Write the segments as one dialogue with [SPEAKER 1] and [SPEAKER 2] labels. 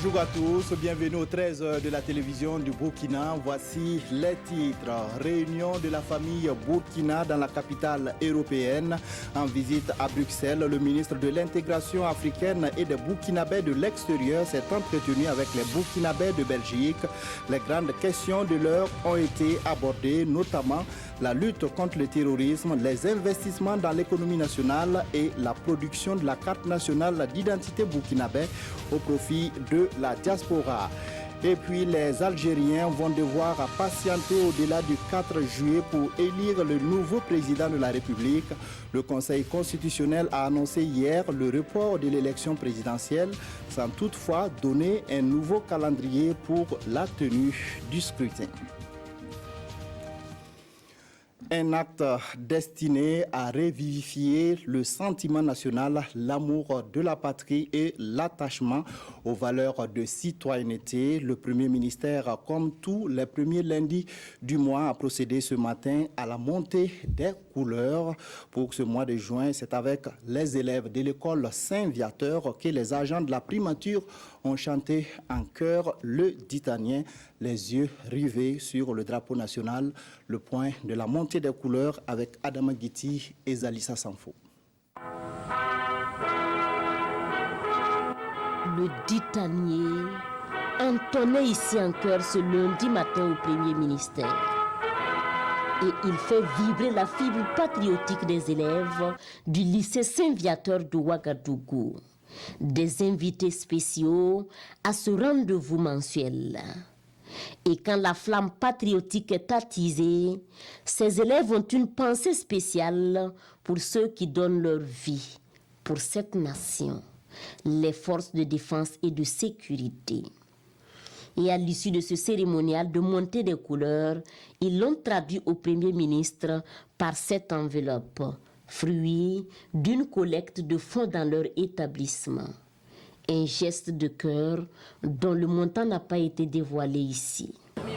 [SPEAKER 1] Bonjour à tous, bienvenue au 13h de la télévision du Burkina. Voici les titres. Réunion de la famille Burkina dans la capitale européenne. En visite à Bruxelles, le ministre de l'intégration africaine et des Burkinabés de l'extérieur s'est entretenu avec les Burkinabés de Belgique. Les grandes questions de l'heure ont été abordées, notamment la lutte contre le terrorisme, les investissements dans l'économie nationale et la production de la carte nationale d'identité burkinabé au profit de la diaspora. Et puis les Algériens vont devoir patienter au-delà du 4 juillet pour élire le nouveau président de la République. Le Conseil constitutionnel a annoncé hier le report de l'élection présidentielle sans toutefois donner un nouveau calendrier pour la tenue du scrutin. Un acte destiné à revivifier le sentiment national, l'amour de la patrie et l'attachement aux valeurs de citoyenneté. Le Premier ministère, comme tous les premiers lundis du mois, a procédé ce matin à la montée des couleurs. Pour ce mois de juin, c'est avec les élèves de l'école Saint-Viateur que les agents de la primature ont chanté en chœur le Ditanien, les yeux rivés sur le drapeau national, le point de la montée des couleurs avec Adama Guiti et Zalissa Sanfo.
[SPEAKER 2] Le Ditanien entonnait ici en chœur ce lundi matin au Premier ministère. Et il fait vibrer la fibre patriotique des élèves du lycée Saint-Viateur de Ouagadougou. Des invités spéciaux à ce rendez-vous mensuel. Et quand la flamme patriotique est attisée, ces élèves ont une pensée spéciale pour ceux qui donnent leur vie pour cette nation, les forces de défense et de sécurité. Et à l'issue de ce cérémonial de montée des couleurs, ils l'ont traduit au Premier ministre par cette enveloppe, fruit d'une collecte de fonds dans leur établissement. Un geste de cœur dont le montant n'a pas été dévoilé ici.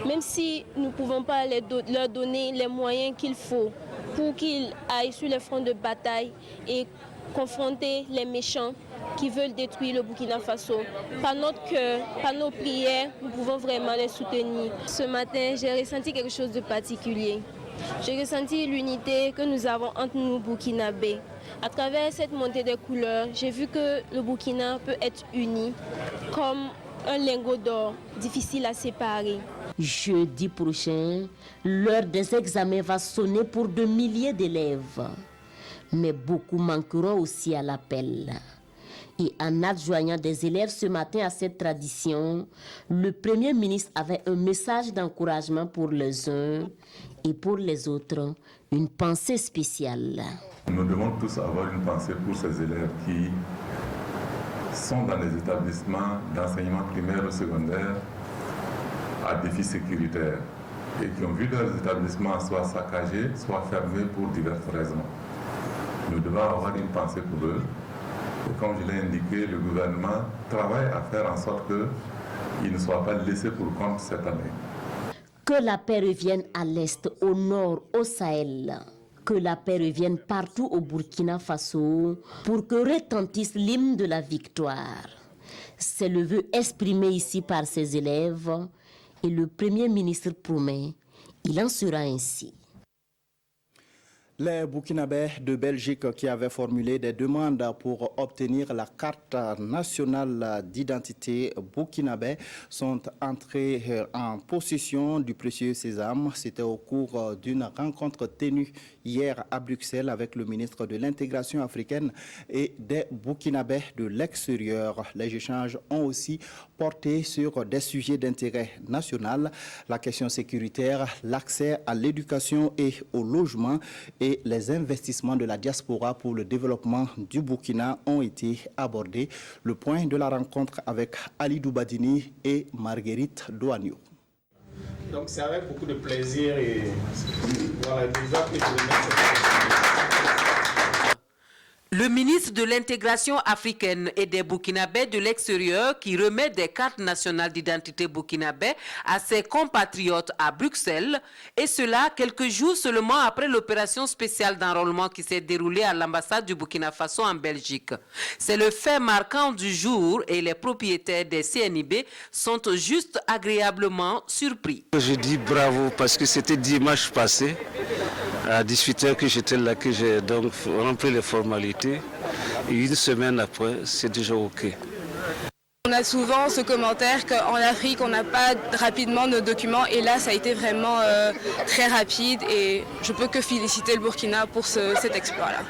[SPEAKER 3] Même si nous ne pouvons pas leur donner les moyens qu'il faut pour qu'ils aillent sur les fronts de bataille et confronter les méchants qui veulent détruire le Burkina Faso. Par notre cœur, par nos prières, nous pouvons vraiment les soutenir. Ce matin, j'ai ressenti quelque chose de particulier. J'ai ressenti l'unité que nous avons entre nous Burkinabés. À travers cette montée des couleurs, j'ai vu que le Burkina peut être uni comme un lingot d'or, difficile à séparer.
[SPEAKER 2] Jeudi prochain, l'heure des examens va sonner pour de milliers d'élèves. Mais beaucoup manqueront aussi à l'appel. Et en adjoignant des élèves ce matin à cette tradition, le Premier ministre avait un message d'encouragement pour les uns et pour les autres, une pensée spéciale.
[SPEAKER 4] Nous devons tous avoir une pensée pour ces élèves qui sont dans les établissements d'enseignement primaire ou secondaire à défi sécuritaire et qui ont vu leurs établissements soit saccagés, soit fermés pour diverses raisons. Nous devons avoir une pensée pour eux. Et comme je l'ai indiqué, le gouvernement travaille à faire en sorte qu'ils ne soient pas laissés pour compte cette année.
[SPEAKER 2] Que la paix revienne à l'Est, au Nord, au Sahel. Que la paix revienne partout au Burkina Faso pour que retentisse l'hymne de la victoire. C'est le vœu exprimé ici par ses élèves et le Premier ministre promet, il en sera ainsi.
[SPEAKER 1] Les Burkinabés de Belgique qui avaient formulé des demandes pour obtenir la carte nationale d'identité burkinabé sont entrés en possession du précieux sésame. C'était au cours d'une rencontre tenue hier à Bruxelles avec le ministre de l'intégration africaine et des Burkinabés de l'extérieur. Les échanges ont aussi porté sur des sujets d'intérêt national, la question sécuritaire, l'accès à l'éducation et au logement et les investissements de la diaspora pour le développement du Burkina ont été abordés. Le point de la rencontre avec Ali Doubadini et Marguerite Douagno.
[SPEAKER 5] Donc c'est avec beaucoup de plaisir et voilà, déjà que je remercie.
[SPEAKER 6] Le ministre de l'intégration africaine et des Burkinabés de l'extérieur qui remet des cartes nationales d'identité burkinabé à ses compatriotes à Bruxelles, et cela quelques jours seulement après l'opération spéciale d'enrôlement qui s'est déroulée à l'ambassade du Burkina Faso en Belgique. C'est le fait marquant du jour et les propriétaires des CNIB sont juste agréablement surpris.
[SPEAKER 7] Je dis bravo parce que c'était dimanche passé à 18h que j'étais là, que j'ai donc rempli les formalités. Et une semaine après, c'est déjà OK.
[SPEAKER 8] On a souvent ce commentaire qu'en Afrique, on n'a pas rapidement nos documents. Et là, ça a été vraiment très rapide. Et je peux que féliciter le Burkina pour cet exploit-là.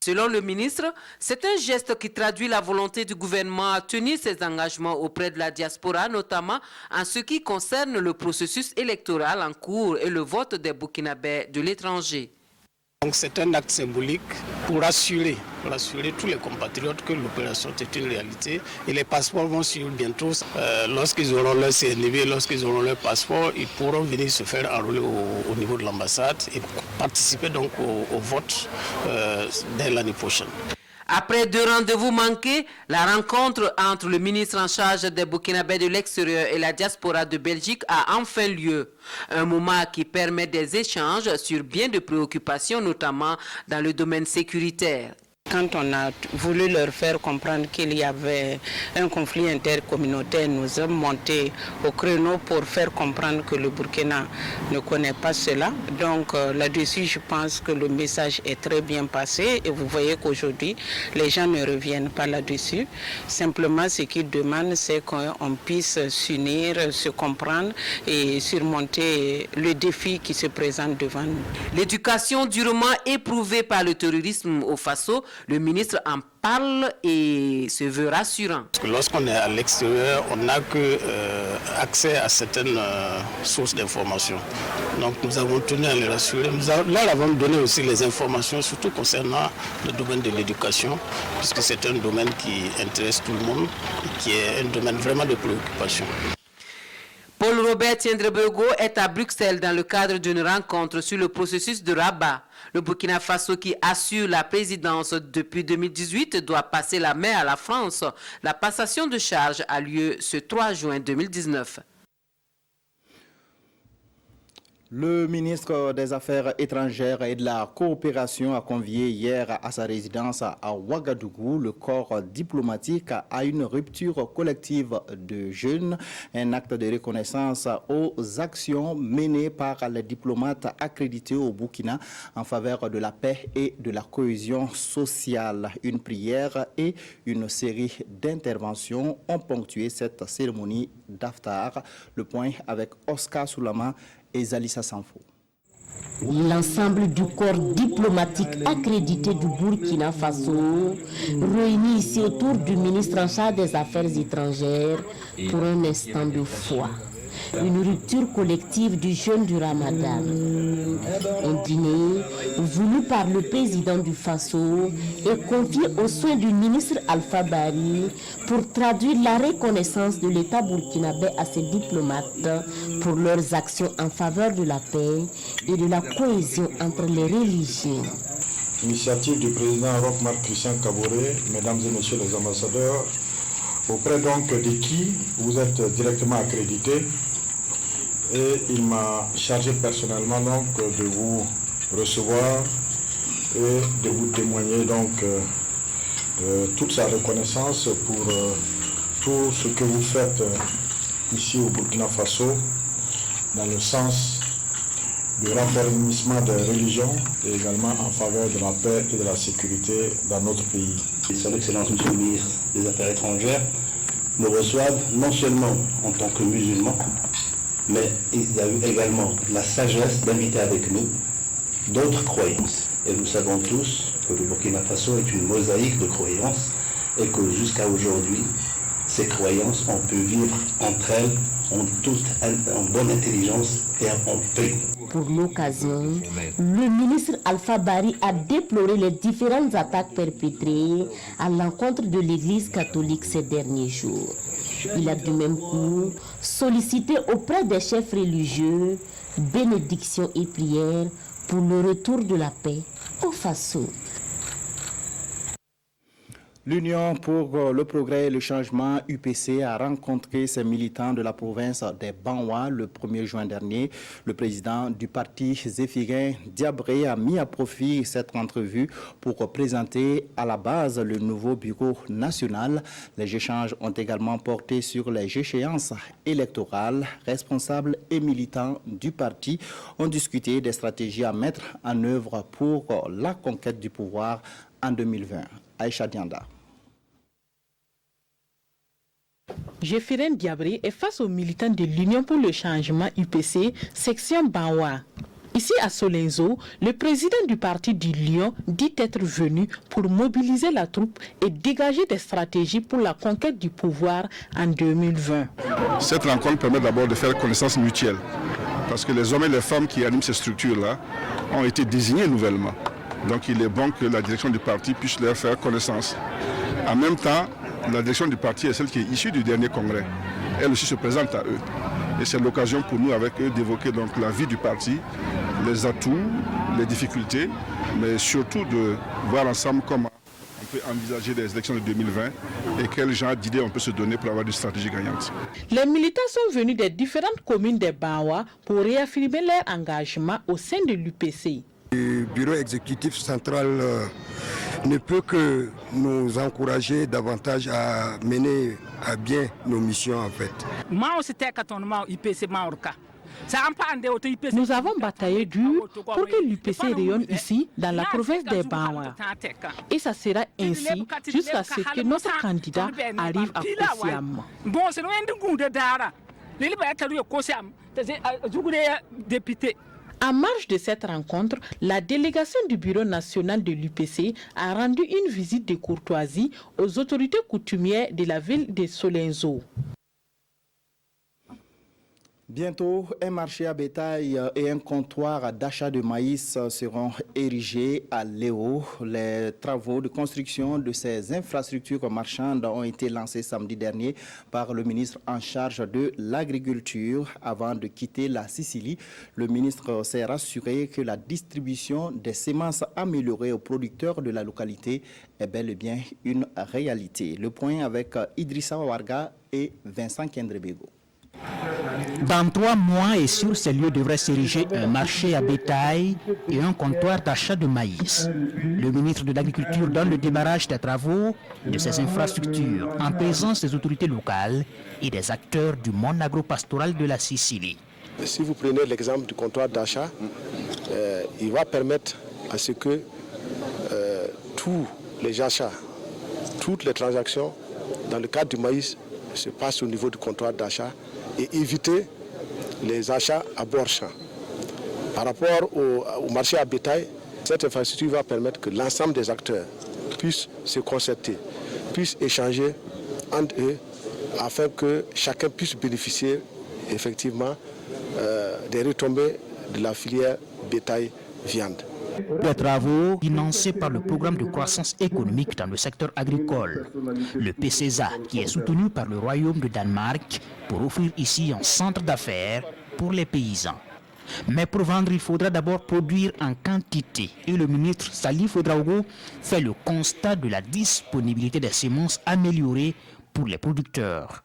[SPEAKER 6] Selon le ministre, c'est un geste qui traduit la volonté du gouvernement à tenir ses engagements auprès de la diaspora, notamment en ce qui concerne le processus électoral en cours et le vote des Burkinabés de l'étranger.
[SPEAKER 5] Donc c'est un acte symbolique pour rassurer tous les compatriotes que l'opération est une réalité. Et les passeports vont suivre bientôt. Lorsqu'ils auront leur CNV, lorsqu'ils auront leur passeport, ils pourront venir se faire enrôler au niveau de l'ambassade et participer donc au vote dès l'année prochaine.
[SPEAKER 6] Après 2 rendez-vous manqués, la rencontre entre le ministre en charge des Burkinabés de l'extérieur et la diaspora de Belgique a enfin lieu. Un moment qui permet des échanges sur bien de préoccupations, notamment dans le domaine sécuritaire.
[SPEAKER 9] Quand on a voulu leur faire comprendre qu'il y avait un conflit intercommunautaire, nous sommes montés au créneau pour faire comprendre que le Burkina ne connaît pas cela. Donc là-dessus, je pense que le message est très bien passé et vous voyez qu'aujourd'hui, les gens ne reviennent pas là-dessus. Simplement, ce qu'ils demandent, c'est qu'on puisse s'unir, se comprendre et surmonter le défi qui se présente devant nous.
[SPEAKER 6] L'éducation durement éprouvée par le terrorisme au Faso, le ministre en parle et se veut rassurant.
[SPEAKER 5] Parce que lorsqu'on est à l'extérieur, on n'a que accès à certaines sources d'informations. Donc nous avons tenu à les rassurer. Nous leur avons donné aussi les informations, surtout concernant le domaine de l'éducation, puisque c'est un domaine qui intéresse tout le monde et qui est un domaine vraiment de préoccupation.
[SPEAKER 6] Paul-Robert Tiendrebego est à Bruxelles dans le cadre d'une rencontre sur le processus de Rabat. Le Burkina Faso, qui assure la présidence depuis 2018, doit passer la main à la France. La passation de charge a lieu ce 3 juin 2019.
[SPEAKER 1] Le ministre des Affaires étrangères et de la coopération a convié hier à sa résidence à Ouagadougou le corps diplomatique à une rupture collective de jeûne, un acte de reconnaissance aux actions menées par les diplomates accrédités au Burkina en faveur de la paix et de la cohésion sociale. Une prière et une série d'interventions ont ponctué cette cérémonie d'Aftar. Le point avec Oscar Soulama et Zalissa Sanfo.
[SPEAKER 2] L'ensemble du corps diplomatique accrédité du Burkina Faso, réuni ici autour du ministre en charge des Affaires étrangères pour un instant de foi. Une rupture collective du jeûne du Ramadan. Un dîner voulu par le président du Faso et confié aux soins du ministre Alpha Bari pour traduire la reconnaissance de l'État burkinabé à ses diplomates pour leurs actions en faveur de la paix et de la cohésion entre les religions.
[SPEAKER 10] Initiative du président Roch-Marc Christian Kaboré, mesdames et messieurs les ambassadeurs, auprès donc de qui vous êtes directement accrédités. Et il m'a chargé personnellement donc de vous recevoir et de vous témoigner donc toute sa reconnaissance pour tout ce que vous faites ici au Burkina Faso dans le sens du raffermissement des religions et également en faveur de la paix et de la sécurité dans notre pays.
[SPEAKER 11] Son Excellence Monsieur le ministre des Affaires étrangères nous reçoivent non seulement en tant que musulmans, mais il a eu également la sagesse d'inviter avec nous d'autres croyances. Et nous savons tous que le Burkina Faso est une mosaïque de croyances et que jusqu'à aujourd'hui, ces croyances, on peut vivre entre elles en bonne intelligence et en paix.
[SPEAKER 2] Pour l'occasion, le ministre Alpha Bari a déploré les différentes attaques perpétrées à l'encontre de l'Église catholique ces derniers jours. Il a du même coup sollicité auprès des chefs religieux bénédictions et prières pour le retour de la paix au Faso.
[SPEAKER 1] L'Union pour le progrès et le changement UPC a rencontré ses militants de la province des Banwa le 1er juin dernier. Le président du parti, Zéphirin Diabré, a mis à profit cette entrevue pour présenter à la base le nouveau bureau national. Les échanges ont également porté sur les échéances électorales. Responsables et militants du parti ont discuté des stratégies à mettre en œuvre pour la conquête du pouvoir en 2020. Aïcha Dianda.
[SPEAKER 12] Zéphirin Diabré est face aux militants de l'Union pour le changement UPC, section Banwa. Ici à Solenzo, le président du parti du Lion dit être venu pour mobiliser la troupe et dégager des stratégies pour la conquête du pouvoir en 2020.
[SPEAKER 13] Cette rencontre permet d'abord de faire connaissance mutuelle, parce que les hommes et les femmes qui animent ces structures-là ont été désignés nouvellement. Donc il est bon que la direction du parti puisse leur faire connaissance. En même temps, la direction du parti est celle qui est issue du dernier congrès. Elle aussi se présente à eux. Et c'est l'occasion pour nous avec eux d'évoquer donc la vie du parti, les atouts, les difficultés, mais surtout de voir ensemble comment on peut envisager les élections de 2020 et quel genre d'idées on peut se donner pour avoir une stratégie gagnante.
[SPEAKER 12] Les militants sont venus des différentes communes des Banwa pour réaffirmer leur engagement au sein de l'UPC.
[SPEAKER 14] Le bureau exécutif central ne peut que nous encourager davantage à mener à bien nos missions en fait.
[SPEAKER 12] Nous avons bataillé dur pour que l'UPC rayonne ici, dans la province des Banwa. Et ça sera ainsi jusqu'à ce que notre candidat arrive à Koussiam. En marge de cette rencontre, la délégation du bureau national de l'UPC a rendu une visite de courtoisie aux autorités coutumières de la ville de Solenzo.
[SPEAKER 1] Bientôt, un marché à bétail et un comptoir d'achat de maïs seront érigés à Léo. Les travaux de construction de ces infrastructures marchandes ont été lancés samedi dernier par le ministre en charge de l'agriculture. Avant de quitter la Sicile, le ministre s'est rassuré que la distribution des semences améliorées aux producteurs de la localité est bel et bien une réalité. Le point avec Idrissa Warga et Vincent Kendrebego.
[SPEAKER 15] Dans 3 mois et sur ces lieux devrait s'ériger un marché à bétail et un comptoir d'achat de maïs. Le ministre de l'Agriculture donne le démarrage des travaux de ces infrastructures en présence des autorités locales et des acteurs du monde agropastoral de la Sicile.
[SPEAKER 16] Si vous prenez l'exemple du comptoir d'achat, il va permettre à ce que tous les achats, toutes les transactions dans le cadre du maïs se passent au niveau du comptoir d'achat et éviter les achats à bord champ. Par rapport au marché à bétail, cette infrastructure va permettre que l'ensemble des acteurs puissent se concerter, puissent échanger entre eux afin que chacun puisse bénéficier effectivement des retombées de la filière bétail-viande.
[SPEAKER 15] Des travaux financés par le programme de croissance économique dans le secteur agricole, le PCESA, qui est soutenu par le Royaume de Danemark pour offrir ici un centre d'affaires pour les paysans. Mais pour vendre, il faudra d'abord produire en quantité. Et le ministre Salif Ouedraogo fait le constat de la disponibilité des semences améliorées pour les producteurs.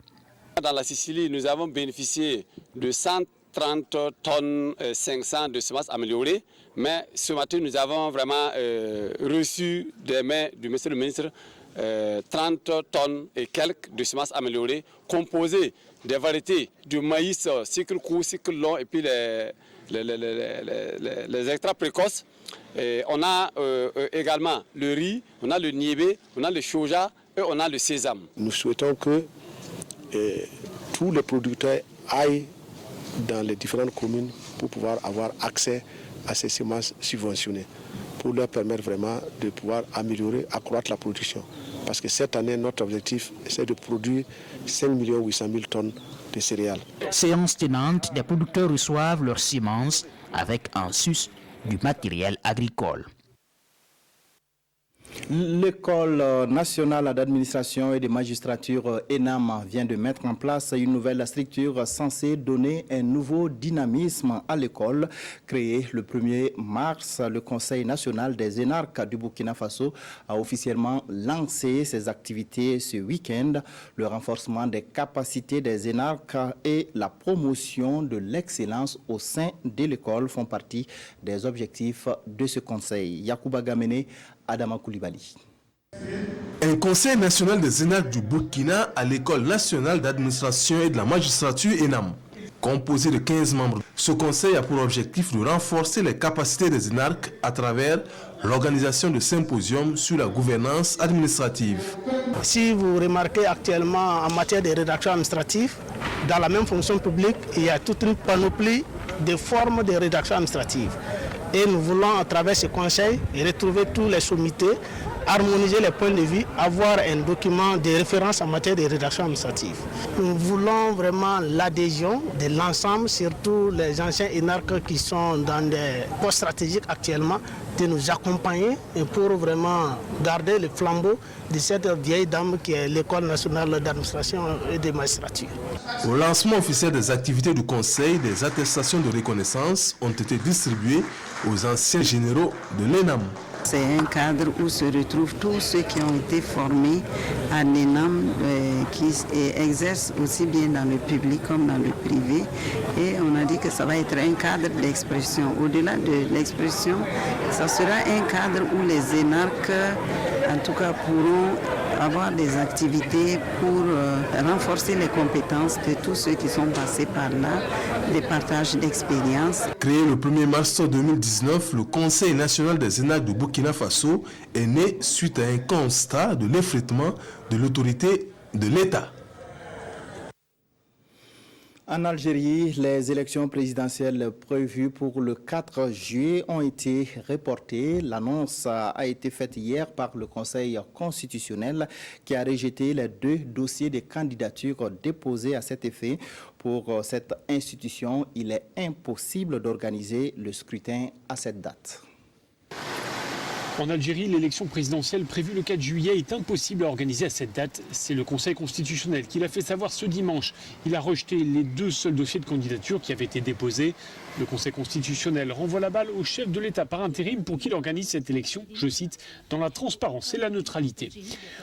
[SPEAKER 17] Dans la Sicile, nous avons bénéficié de 130 tonnes 500 de semences améliorées, mais ce matin nous avons vraiment reçu des mains du monsieur le ministre 30 tonnes et quelques de semences améliorées composées des variétés de maïs cycle court, cycle long et puis les extra précoces. Et on a également le riz, on a le niébé, on a le soja et on a le sésame.
[SPEAKER 16] Nous souhaitons que tous les producteurs aillent dans les différentes communes pour pouvoir avoir accès à ces semences subventionnées, pour leur permettre vraiment de pouvoir améliorer, accroître la production. Parce que cette année, notre objectif, c'est de produire 5 800 000 tonnes de céréales.
[SPEAKER 15] Séance tenante, des producteurs reçoivent leurs semences avec en sus du matériel agricole.
[SPEAKER 1] L'école nationale d'administration et de magistrature ENAM vient de mettre en place une nouvelle structure censée donner un nouveau dynamisme à l'école. Créé le 1er mars, le Conseil national des énarques du Burkina Faso a officiellement lancé ses activités ce week-end. Le renforcement des capacités des énarques et la promotion de l'excellence au sein de l'école font partie des objectifs de ce conseil. Yacouba Gamene, Adama Koulibaly.
[SPEAKER 18] Un conseil national des énarques du Burkina à l'école nationale d'administration et de la magistrature ENAM. Composé de 15 membres, ce conseil a pour objectif de renforcer les capacités des énarques à travers l'organisation de symposiums sur la gouvernance administrative.
[SPEAKER 19] Si vous remarquez actuellement en matière de rédaction administrative, dans la même fonction publique, il y a toute une panoplie de formes de rédaction administrative. Et nous voulons, à travers ce conseil, retrouver tous les sommités, harmoniser les points de vue, avoir un document de référence en matière de rédaction administrative. Nous voulons vraiment l'adhésion de l'ensemble, surtout les anciens énarques qui sont dans des postes stratégiques actuellement, de nous accompagner et pour vraiment garder le flambeau de cette vieille dame qui est l'École nationale d'administration et de magistrature.
[SPEAKER 18] Au lancement officiel des activités du Conseil, des attestations de reconnaissance ont été distribuées aux anciens généraux de l'ENAM.
[SPEAKER 20] C'est un cadre où se retrouvent tous ceux qui ont été formés à l'ENAM, qui exercent aussi bien dans le public comme dans le privé. Et on a dit que ça va être un cadre d'expression. Au-delà de l'expression, ça sera un cadre où les énarques, en tout cas, pourront avoir des activités pour renforcer les compétences de tous ceux qui sont passés par là, des partages d'expériences.
[SPEAKER 18] Créé le 1er mars 2019, le Conseil national des énarques du Burkina Faso est né suite à un constat de l'effritement de l'autorité de l'État.
[SPEAKER 1] En Algérie, les élections présidentielles prévues pour le 4 juillet ont été reportées. L'annonce a été faite hier par le Conseil constitutionnel qui a rejeté les 2 dossiers de candidature déposés à cet effet. Pour cette institution, il est impossible d'organiser le scrutin à cette date.
[SPEAKER 21] En Algérie, l'élection présidentielle prévue le 4 juillet est impossible à organiser à cette date. C'est le Conseil constitutionnel qui l'a fait savoir ce dimanche. Il a rejeté les 2 seuls dossiers de candidature qui avaient été déposés. Le Conseil constitutionnel renvoie la balle au chef de l'État par intérim pour qu'il organise cette élection, je cite, dans la transparence et la neutralité.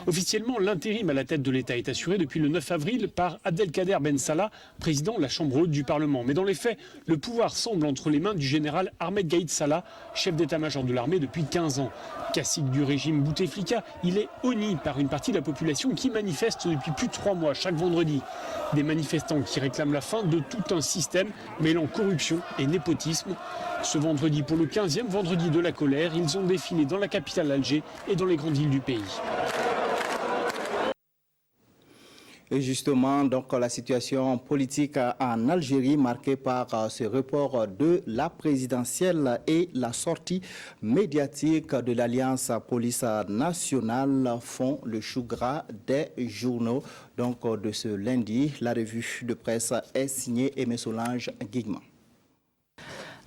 [SPEAKER 21] Officiellement, l'intérim à la tête de l'État est assuré depuis le 9 avril par Abdelkader Ben Salah, président de la Chambre haute du Parlement. Mais dans les faits, le pouvoir semble entre les mains du général Ahmed Gaïd Salah, chef d'état-major de l'armée depuis 15 ans. Cacique du régime Bouteflika, il est honni par une partie de la population qui manifeste depuis plus de 3 mois chaque vendredi. Des manifestants qui réclament la fin de tout un système mêlant corruption et népotisme. Ce vendredi, pour le 15e vendredi de la colère, ils ont défilé dans la capitale Alger et dans les grandes villes du pays.
[SPEAKER 1] Et justement, donc, la situation politique en Algérie marquée par ce report de la présidentielle et la sortie médiatique de l'Alliance Police Nationale font le chou gras des journaux. Donc, de ce lundi, la revue de presse est signée Aimé Solange Guigman.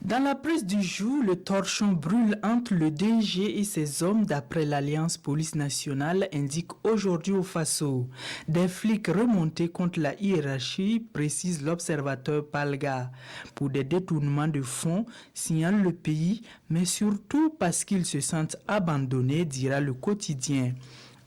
[SPEAKER 22] Dans la presse du jour, le torchon brûle entre le DG et ses hommes d'après l'Alliance Police Nationale, indique aujourd'hui au Faso. Des flics remontés contre la hiérarchie, précise l'observateur Palga. Pour des détournements de fonds, signale le pays, mais surtout parce qu'ils se sentent abandonnés, dira le quotidien.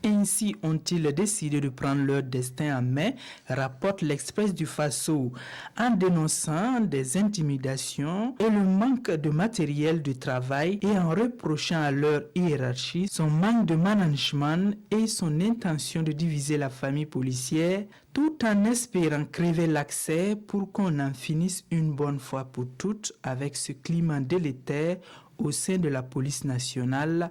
[SPEAKER 22] Ainsi ont-ils décidé de prendre leur destin en main, rapporte l'Express du Faso, en dénonçant des intimidations et le manque de matériel de travail et en reprochant à leur hiérarchie son manque de management et son intention de diviser la famille policière, tout en espérant crever l'accès pour qu'on en finisse une bonne fois pour toutes avec ce climat délétère au sein de la police nationale,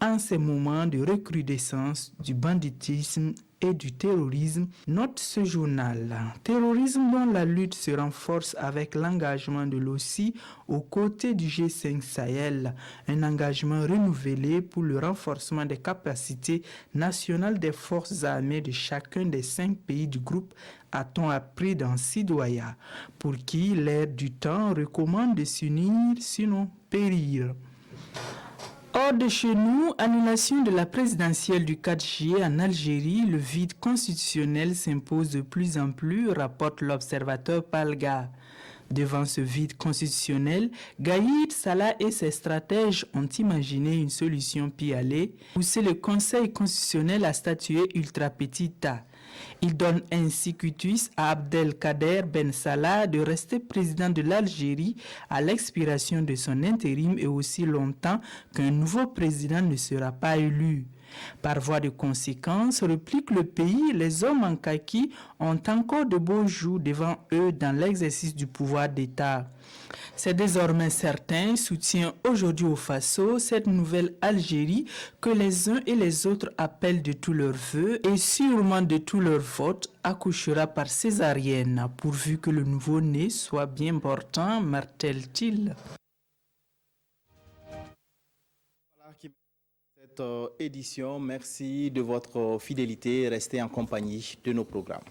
[SPEAKER 22] en ces moments de recrudescence du banditisme et du terrorisme, note ce journal. Terrorisme dont la lutte se renforce avec l'engagement de l'OCI aux côtés du G5 Sahel, un engagement renouvelé pour le renforcement des capacités nationales des forces armées de chacun des 5 pays du groupe, a-t-on appris dans Sidoya, pour qui l'air du temps recommande de s'unir sinon périr. Hors Près de chez nous, annulation de la présidentielle du 4 juillet en Algérie, le vide constitutionnel s'impose de plus en plus, rapporte l'observateur Palga. Devant ce vide constitutionnel, Gaïd Salah et ses stratèges ont imaginé une solution pis-aller, pousser le Conseil constitutionnel à statuer ultra petita. Il donne ainsi quitus à Abdelkader Ben Salah de rester président de l'Algérie à l'expiration de son intérim et aussi longtemps qu'un nouveau président ne sera pas élu. Par voie de conséquence, réplique le pays, les hommes en kaki ont encore de beaux jours devant eux dans l'exercice du pouvoir d'État. C'est désormais certain, soutient aujourd'hui au Faso cette nouvelle Algérie que les uns et les autres appellent de tous leurs vœux et sûrement de tous leurs votes accouchera par césarienne, pourvu que le nouveau-né soit bien portant, martèle-t-il.
[SPEAKER 1] Cette édition, merci de votre fidélité. Restez en compagnie de nos programmes.